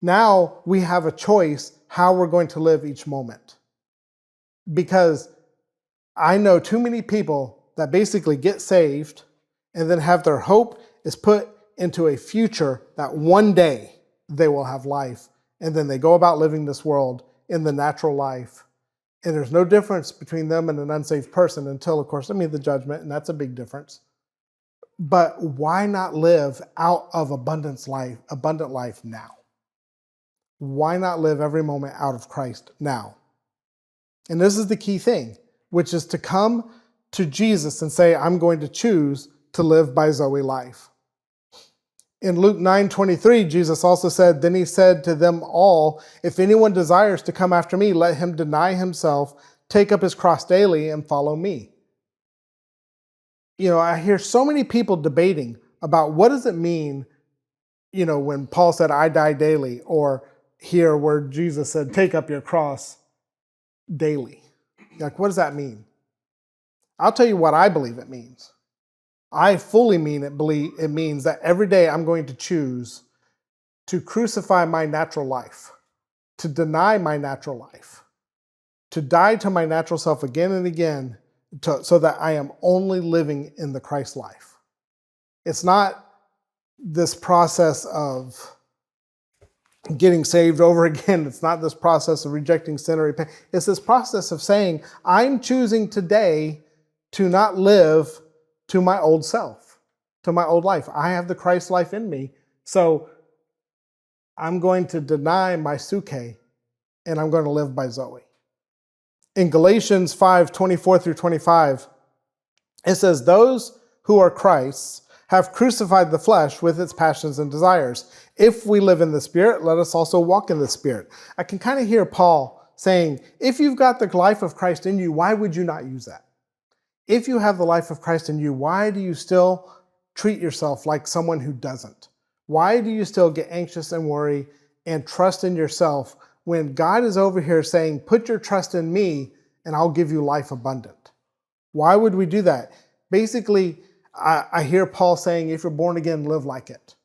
Now we have a choice how we're going to live each moment. Because I know too many people that basically get saved and then have their hope is put into a future that one day they will have life. And then they go about living this world in the natural life. And there's no difference between them and an unsaved person until, of course, the judgment, and that's a big difference. But why not live out of abundant life now? Why not live every moment out of Christ now? And this is the key thing, which is to come to Jesus and say, I'm going to choose to live by Zoe life. In Luke 9:23, Jesus also said, then he said to them all, if anyone desires to come after me, let him deny himself, take up his cross daily, and follow me. I hear so many people debating about what does it mean, when Paul said, I die daily, or here where Jesus said, take up your cross daily. Like, what does that mean? I'll tell you what I believe it means. I fully believe it means that every day I'm going to choose to crucify my natural life, to deny my natural life, to die to my natural self again and again, so that I am only living in the Christ life. It's not this process of getting saved over again. It's not this process of rejecting sin or repent. It's this process of saying, I'm choosing today to not live to my old self, to my old life. I have the Christ life in me. So I'm going to deny my suke and I'm going to live by Zoe. In Galatians 5:24-25, it says, those who are Christ's have crucified the flesh with its passions and desires. If we live in the Spirit, let us also walk in the Spirit. I can kind of hear Paul saying, if you've got the life of Christ in you, why would you not use that? If you have the life of Christ in you, why do you still treat yourself like someone who doesn't? Why do you still get anxious and worry and trust in yourself when God is over here saying, put your trust in me and I'll give you life abundant? Why would we do that? Basically, I hear Paul saying, if you're born again, live like it.